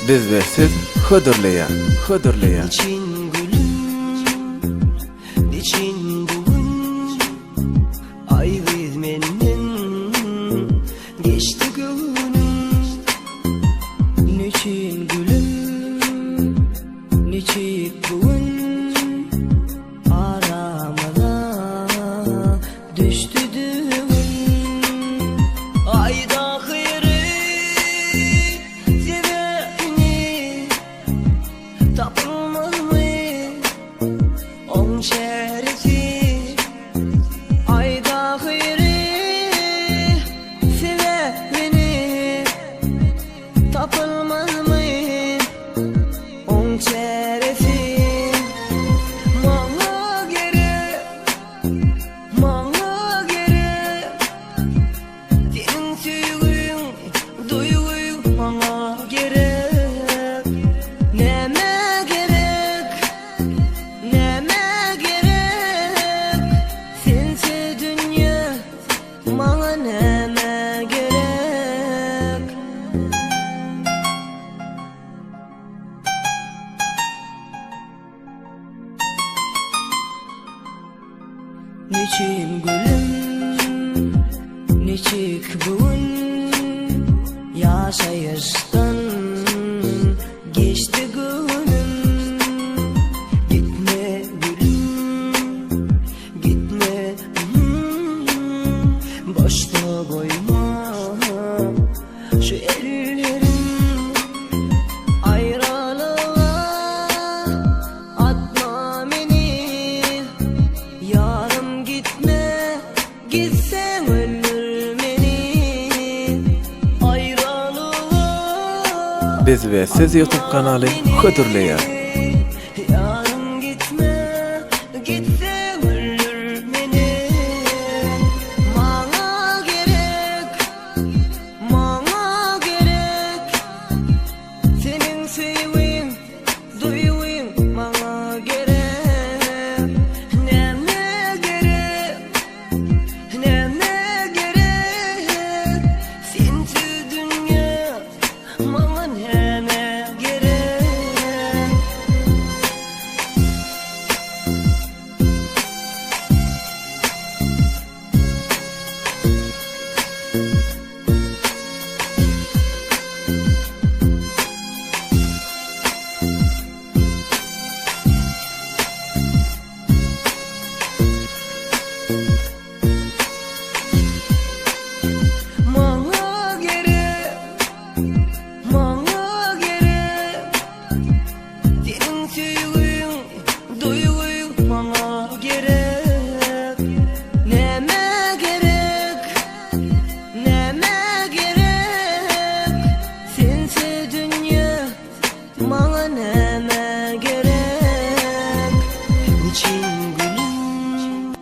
Biz ve siz hıdırlayan. Niçin gülüm, niçin bugün ay vermenden geçti gönlüm. Niçin gülüm, niçin bugün aramada düştü düğün. Ayda hayırı seveni tapılmaz mı on şerefi? Ayda hayırı seveni tapılmaz mı on şerefi? Bana gerek, bana gerek senin sevgin, duygun bana gerek. Neme gerek, neme gerek sensiz dünya bana neme gerek. Niçin gülüm, niçik bugün yaşayıştan geçti gönlüm. Gitme gülüm, gitme, boşta koyma şu ellerim. Ayrılığa atma beni, yarım gitme, gitsen öldür beni. Ayrılığa Biz ve siz YouTube kanalı hıdırlayan. yarım gitme, gitsen öldür beni. Bana gerek, bana gerek senin sevgin, duygun bana gerek. Neme gerek, neme gerek sensiz dünya bana neme gerek. Bana gerek, bana gerek senin sevgin, duygun bana gerek. Neme gerek, neme gerek sensiz dünya bana neme gerek. Niçin gülüm,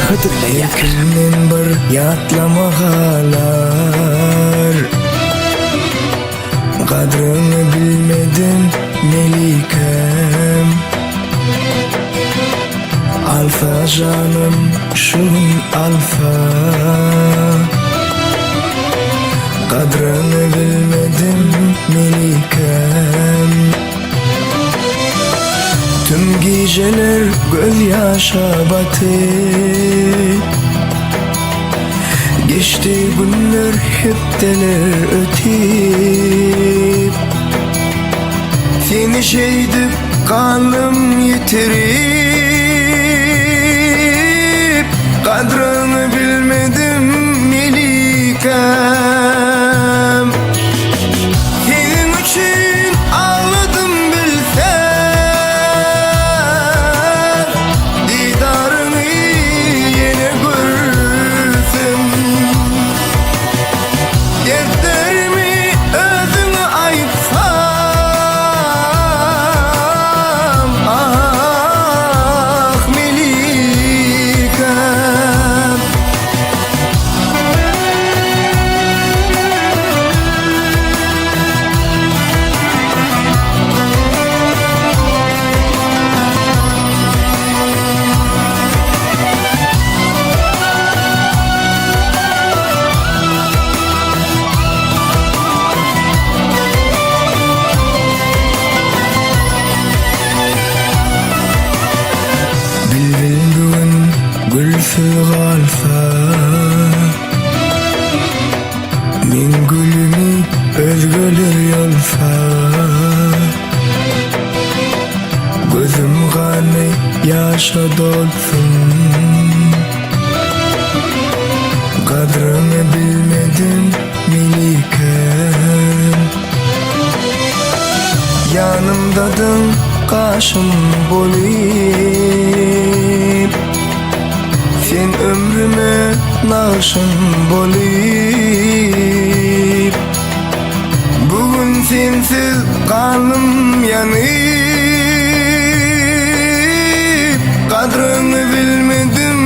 hödürleýär. Kimden bir ýatlamahalar, gadryny bilmedim melikem. Alfa canım şun alfa, gadryny bilmedim melikem. Tüm geceler göz yaşa batıp, geçti günler hepteler ötüp, seni şeydip kanım yitirip, kadrını bilmedim melikem. Senin için ağladım bilsen, didarını yine görsem. Dertlerimi özüne aytsam, ah melikem. Bilbilduğun gülsüz galsa, min gülümü özgöler yolsa, gözüm gany yaşa dolsun, kadrını bilmedim melikem. Yanımdadın kaşım bolayıp, sen ömrüme naşın bolayıp, bugün sensiz kanım yanıp, kadrını bilmedim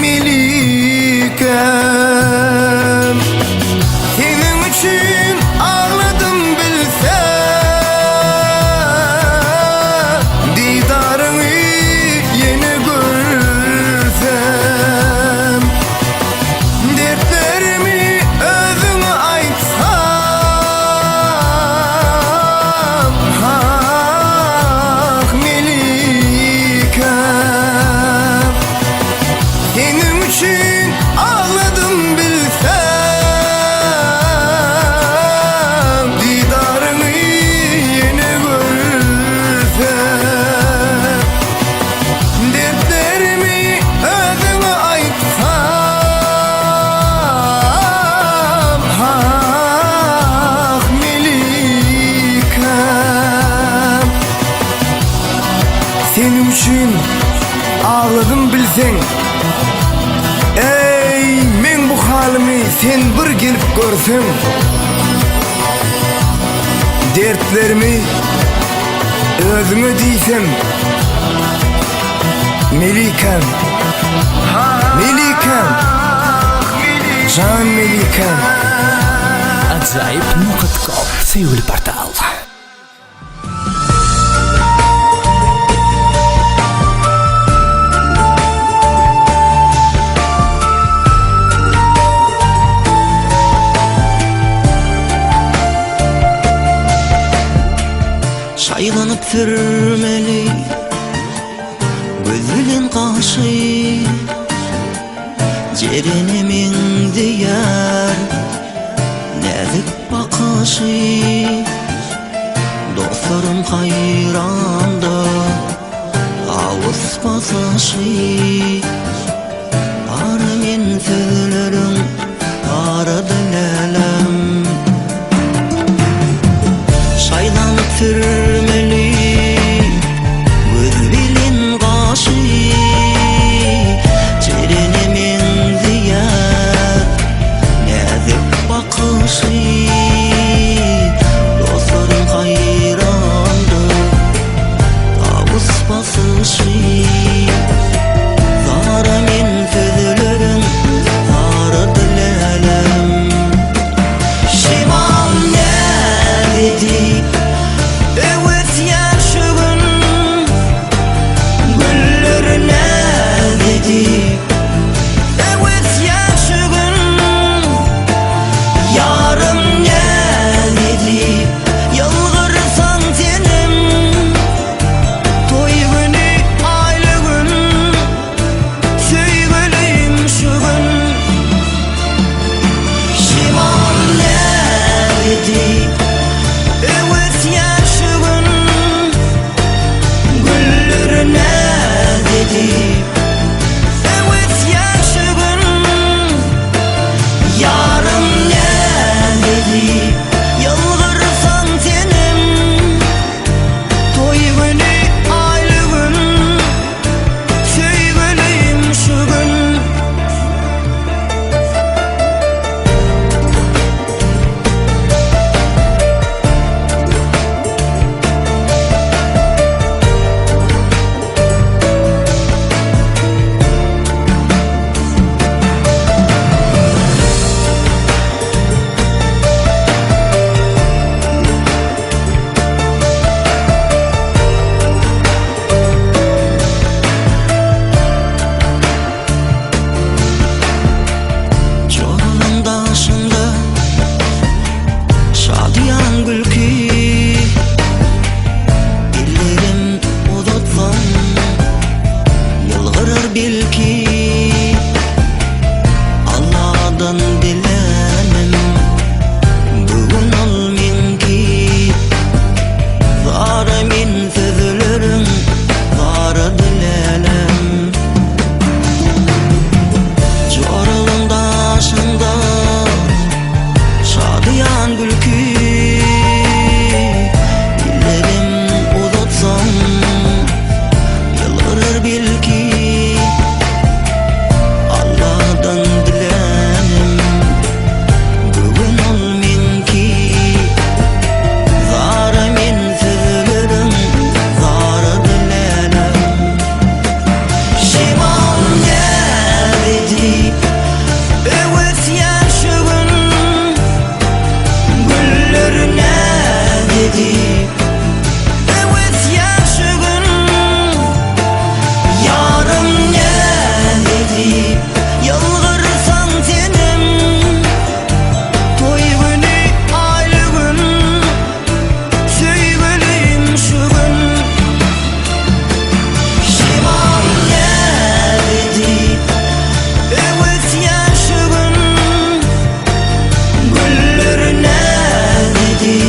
melikem. Senin için ağladım bilsen, didarını yine görsem. Dertlerimi özüne aytsam, ah melikem. Senin için ağladım bilsem, didarını yine görsem. Dertlerimi özüne aytsam, ah melikem. Senin için ağladım bilsen, ey men bu halimi sen bir gelip görsen. Dertlerimi özüme diysem, melikem, melikem, can melikem. Ajaib.com sevgili portal. Şaylanıp sürmeli gözülün kaşı, cerenimin diyar nazik bakışı. Dostlarım hayranda ağız basışı, ara men sözlerim ara dilelim. Şaylanıp sürmeli gözülün kaşı, cerenimin diyar nazik bakışı. Dostlarım hayrandı ağız basışı, dedi. Evet yaşıgın güllerine dedi. Evet yaşıgın yarım ne dedi. Yalvarsan tenim toy günü aylı gün sevgiliyim şu gün. Şimal ne dedi. Evet yaşıgın güllerine dedi. Evet yaşıgın yarım ne dedi. Yalvarsan tenim toy günü aylı gün sevgiliyim şu gün. Çorluğun dağışında şadiyan gülki. Dillerim uzatsam yılgırır belki. Allah'dan dilenim bugün ol minki. Zara min sözlerin zara dilenim. Çorluğun dağışında şadiyan gülki. Dillerim uzatsam yılgırır belki. Allah'tan dilenim bugün ol minki. Zara min sözlerin zara dilenim. Şimal ne dedi. Evet yaşıgın güllerine dedi. Evet yaşıgın yarım ne dedi. Yalvarsan tenim toy günü aylı gün sevgiliyim şu gün. Şimal ne dedi. Evet yaşıgın güllerine dedi.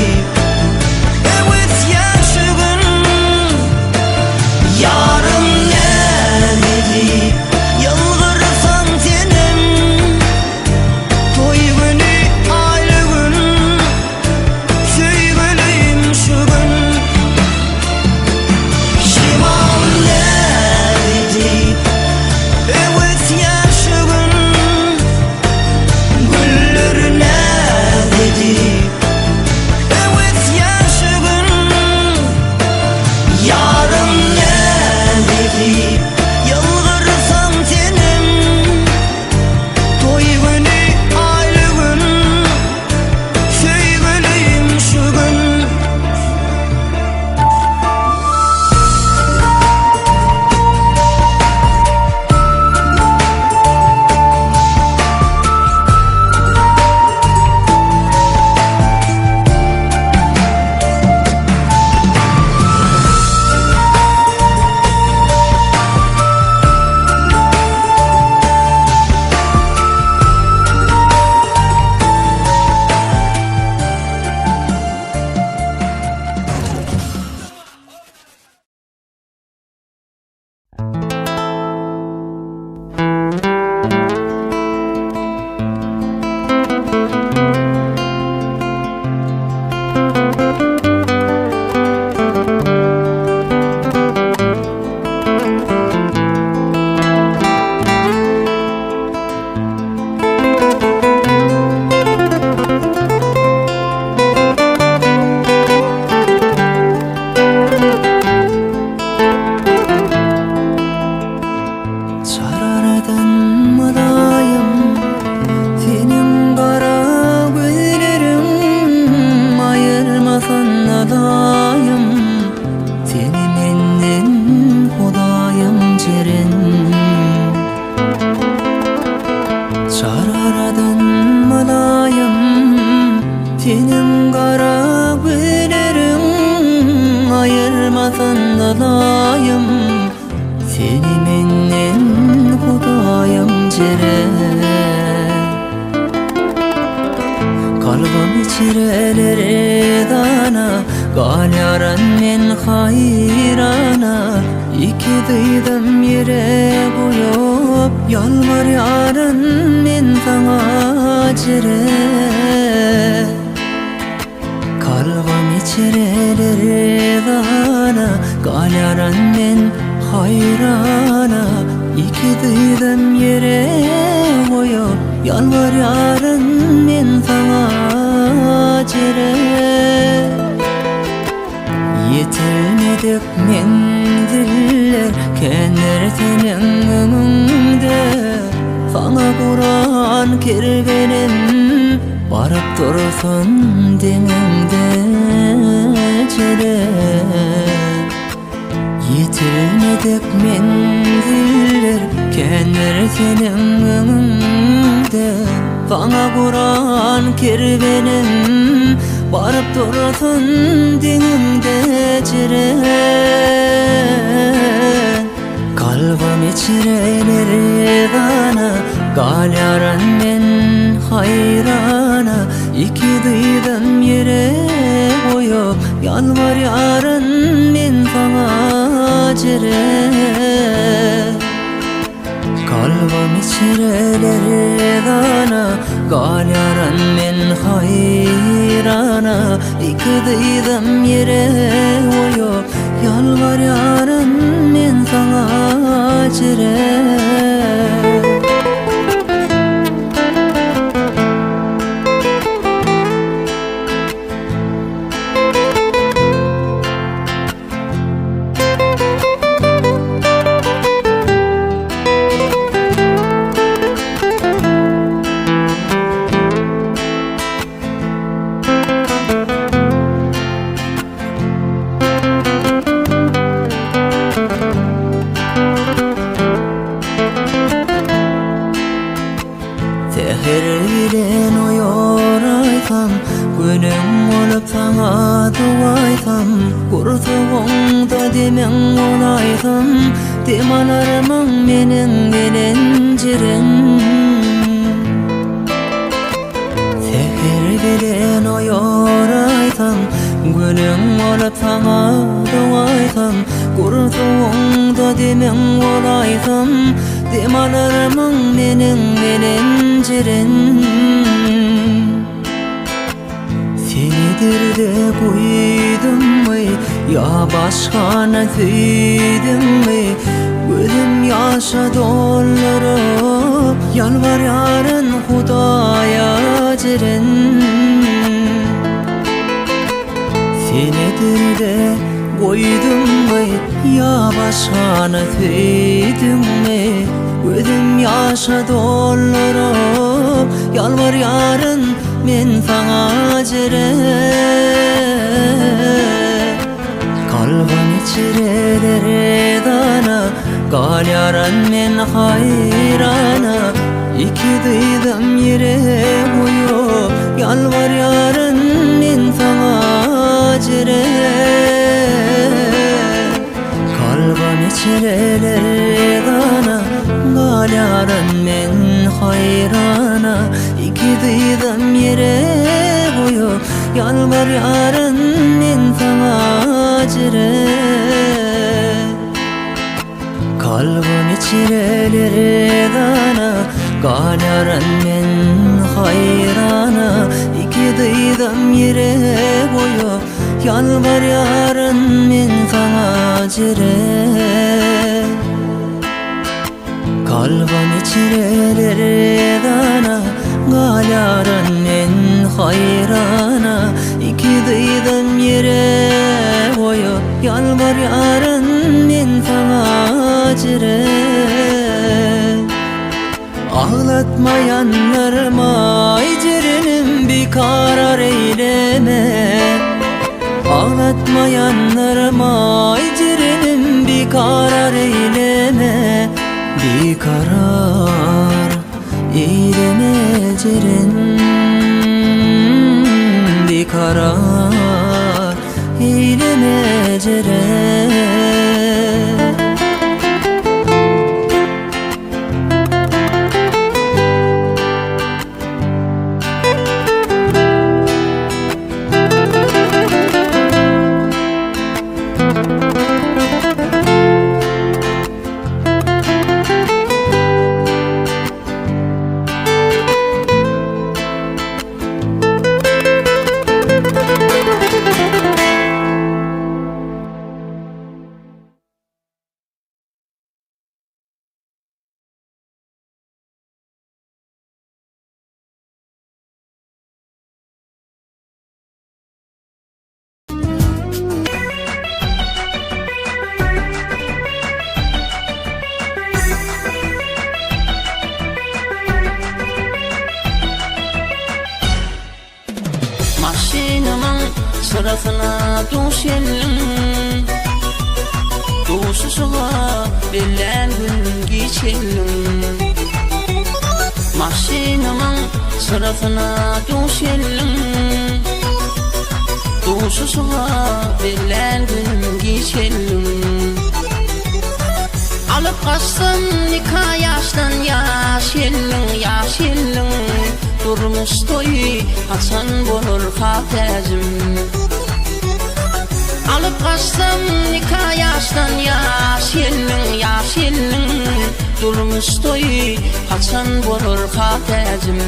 kara gülerim ayırmasan dalayım seni menden Hudayım jere kalbim içireleri dana galyaran men hayrana iki dıydım yere koyup yalvar yarın men sana jere kalbim içireleri dana galyaran men hayrana iki dıydım yere koyup yalvar yarın men sana jere yetilmedik mendiller kenler senin önünde sana Kur'an kirvenim barıp dursun denimde jere yetilmedik mendiller kenler senin önünde sana Kur'an kirvenim barıp dursun denimde jere kalbim içireleri dana galyaran men hayrana iki dıydım yere koyup yalvar yarın men sana jere kalbim içireleri dana galyaran men hayrana iki dıydım yere koyup yalvar yarın men sana jere Seherden uyoraysam günüm olup sana duaysam kurtuğunda demen olaysam demalarımın menin gelencirin seherden uyoraysam günüm olup sana duaysam kurtuğunda demen olaysam demalarımın menin gelencirin senidir de koydum mu ya başkana söyledim mi gözüm yaşa doldurup yalvar yarın Hudaya jiren senidir de koydum mu ya başkana söyledim mi gözüm yaşa doldurup yalvar yarın men sana jere kalbim içireleri dana galyaran men hayrana iki dıydım yere koyup yalvar yarın men sana jere kalbim içireleri dana galyaran men hayrana iki dıydım yere koyup yalvar yarın men sana jere kalbim içireleri dana galyaran men hayrana iki dıydım yere koyup yalvar yarın men sana jere kalbim içireleri dana galyaran men hayrana iki dıydım yere koyup yalvar yarın men sana jere ağlatmayanlarıma ecrenim bir karar eyleme ağlatmayanlarıma ecrenim bir karar eyleme bir karar eyleme jeren bir karar karar eyleneceğim. Maşinamın sırasına düşelim, Duşuşuğa bilen gün geçelim. Maşinamın sırasına düşelim, Duşuşuğa bilen gün geçelim. Alıp kaçsın nikah yaştan yaş yellin, Durmuş toy açan bolur hatecim. Alıp kaçsam nikah yaştan yaş yellin, Durmuş toy açan bolur hatecim.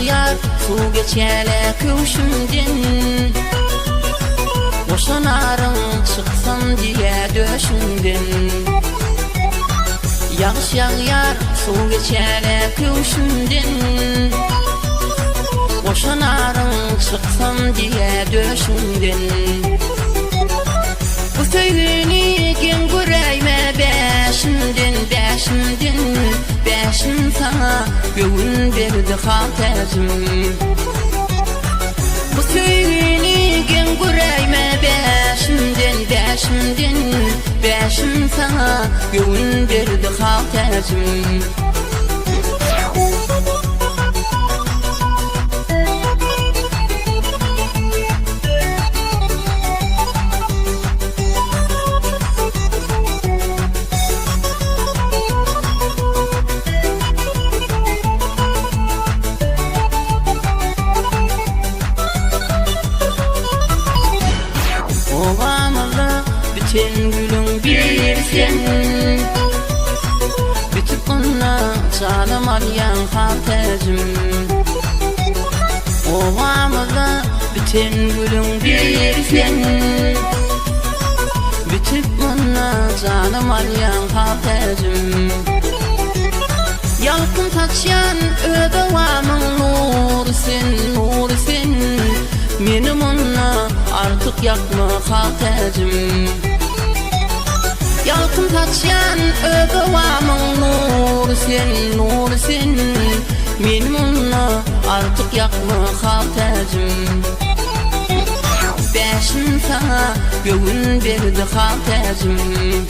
Yağar su geçele kuşumden, Boşanarım çıksam diye döşümden. Yağar su geçele kuşumden, Boşanarım çıksam diye döşümden. Bu söyleni gen göreyme beşimden, Beşim sana göğün verdi hatecim. Bu söyleni gen göreyme beşimden, Beşim sana göğün verdi hatecim. Biten gülün bir sen, Bitip ona canım arayan hatecim. Ovamda biten gülün bir sen, Bitip ona canım arayan hatecim. Yalkın taçyan ödevamın nur sen, Menim ona artık yakma hatecim. Yalkın taçyan ödevamın nur sen, Menim ona artık yakma hatecim. Beşim sana göğün verdi hatecim.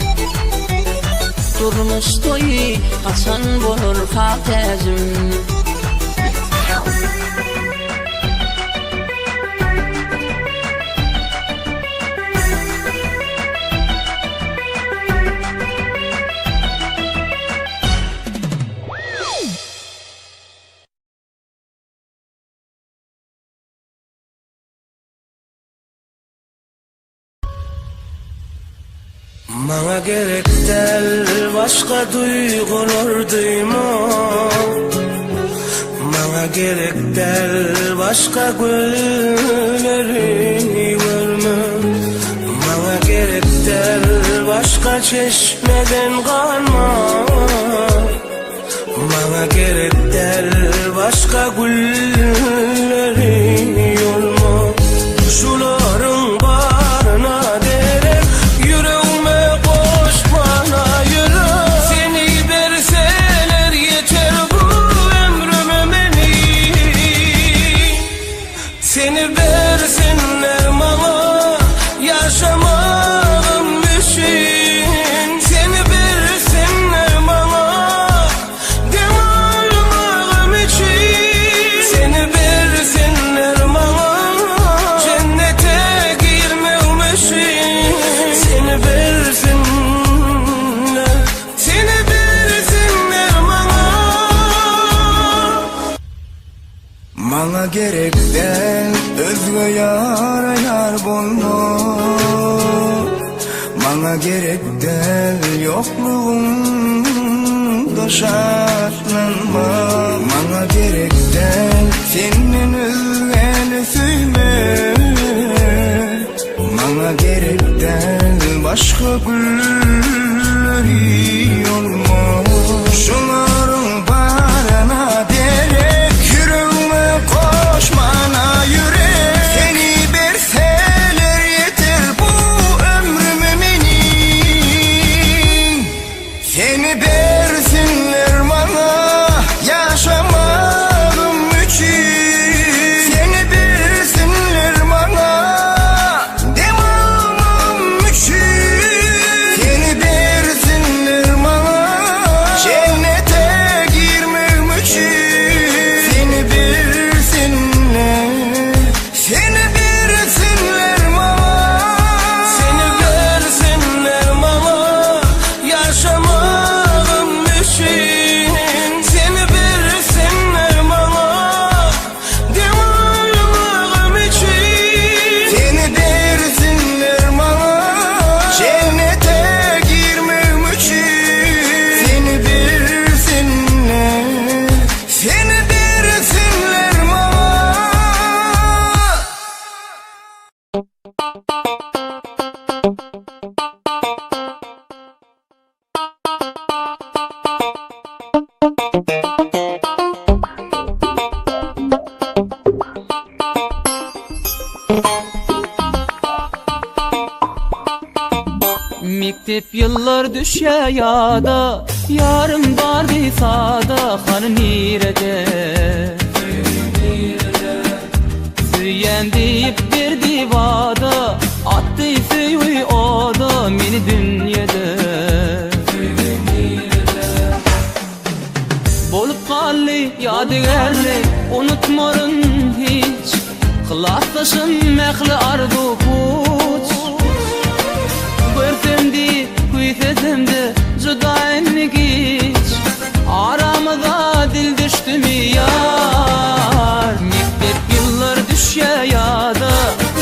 Durmuş toy açan bolur hatecim. Bana gerek değil başka duygular duyma, Bana gerek değil başka güllerini görme, Bana gerek değil başka çeşmeden kanma, Bana gerek değil başka güllerini yorma. Şuların barına derek yüreğime koş bana yürü. Maňa gerek del özge yara yar bolma. Maňa gerek del yokluğunda şartlanma. Maňa gerek del senden özgeni süýme. Maňa gerek del başga gülleri olma. Şunaryň barana derek yüreğime koşmana yürek. Seni berseler yeter bu ömrüme menin. Seni bersinler bana yaşamadığım için. Seni bersinler bana devamım için. Seni bersinler bana cennete girmem için. Seni bersinler, seni bersinler bana. Seni versinler bana yaşamadığım için. Seni versinler bana devamlılığım için. Seni bersinler bana cennete girmem için. Seni bersinler, seni bersinler bana. Mektep yıllar düşe yada, yarım bardi sada, hanı nirede? Süyen deyip berdi vada, attı süyü oda meni dünyada. Bolup kalli yadigarli, unutmarın hiç. Kılaslaşın mehli ardu puç. Görsemdi, kuysesemdi, judaynni giç. Aramıza dil düştü mi yar? Mektep yıllar düşe yada,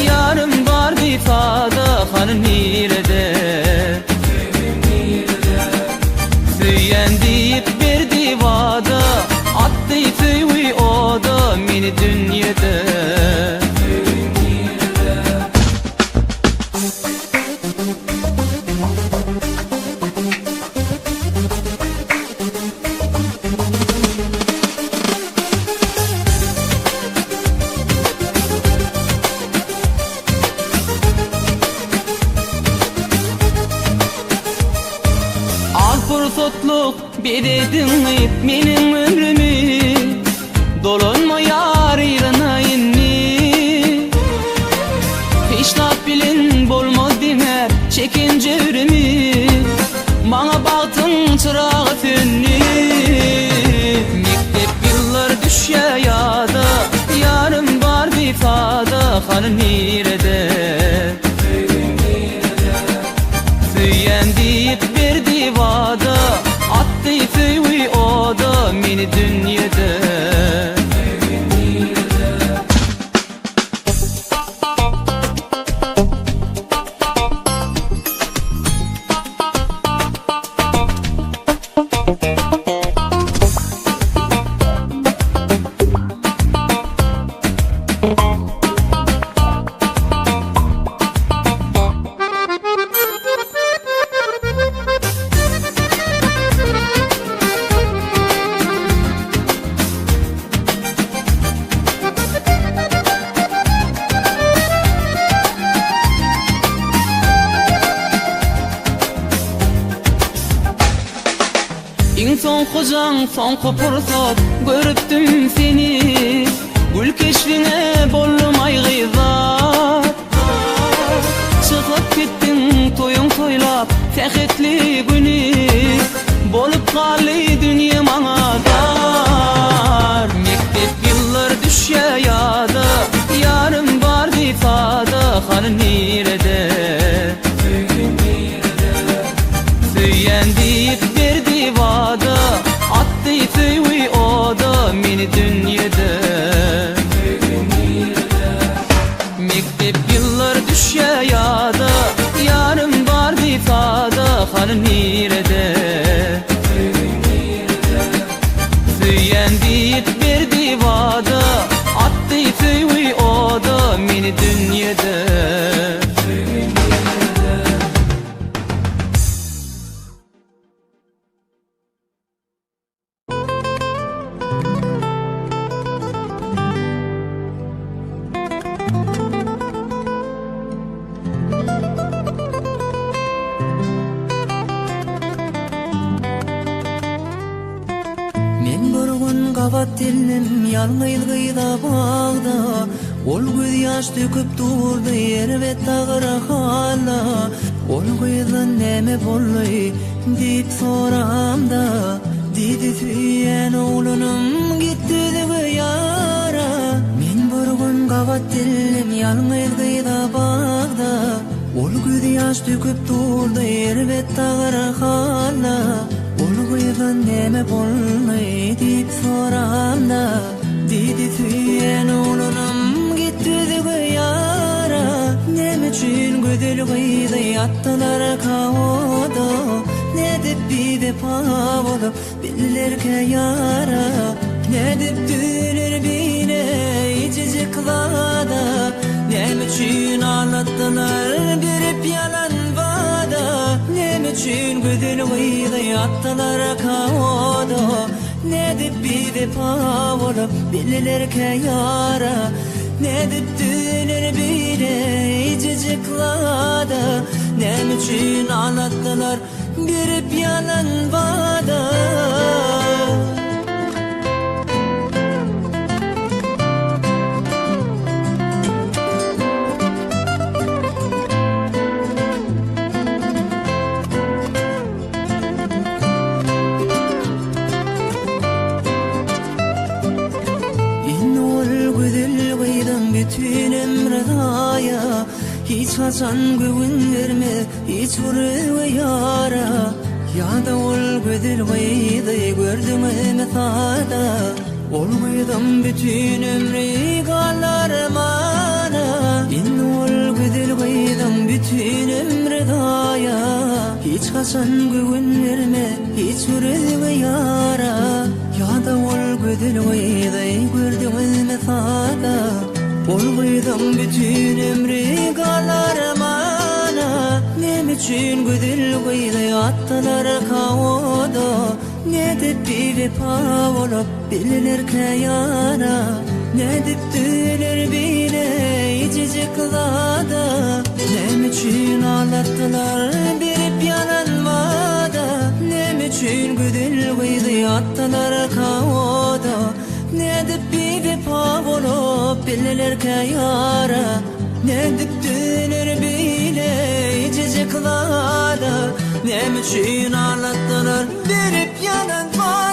yarım var difada, hanı nirede? Süyen deyip berdi vada, attı süyü oda meni dünyada. Al fırsatlıq bededin ip menin ömrümü. Dolanma yar ýerine inni. Hiçnap bilin bolmaz dime çekince ürümü. Maňa bagtyň çıragy sönni. Mektep yıllar düşe yada, yarım bar bifada, hanı nirede? Süyen deyip berdi vada, attı süyü oda meni dünyada. İnsan kocan son kopursat, görüptüm seni. Gül keşfine bollum aygızat. Çıkıp gittin toyun toylap, tehitli günü. Bolup kalli dünya maňa dar. Mektep yıllar düşe yada, yarım bar difada, hanı nirede? Süyen deyip berdi vada, attı süyü oda meni dünyada. dünyada. Men görgün gabat dilim yalňyzlyda bagda, ol göz ýaş döküp durdy erbet tagyra hala. Ol göýden näme boldy diýip soramda, diýdi süýen oglunum gitdi ýara. Men görgün gabat dilim yalňyzlyda bagda, ol göz ýaş döküp durdy erbet tagyra hala. Ol göýden näme boldy diýip soramda, diýdi süýen oglunum gitdi ýara. Näme üçin gödel gyýdy atdylar kawoda, nädip bewefa bolup billerke ýara. Nädip dünür bine icici kılada, näme üçin anlatdylar berip yalan vada. Näme üçin gödel gyýdy atdylar kawoda, nädip bewefa bolup billerke ýara. Nädip dünür bine icici kılada, näme üçin anlatdylar berip yalan vada. Bütün ömrü daya, hiç haçan göğün verme, hiç vurur yara. Ya da ol gödül gıydı gördüm emethada, ol gıydım bütün ömrü galar mana. İnni ol gödül gıydım bütün ömrü daya, hiç haçan göğün verme, hiç vurur yara. Ya da ol gödül gıydı gördüm emethada, ol gyýdym bütün ömrü galar mana. Näme üçin gödül gyýdy atdylar kawoda, nädip bewefa bolup billerke ýara. Nädip dünür bine icici kılada, näme üçin anlatdylar berip yalan vada. Näme üçin gödül gyýdy atdylar kawoda, nädip bewefa bolup billerke ýara. Nädip dünür bile icici kılada, näme üçin anlatdylar berip yalan vada.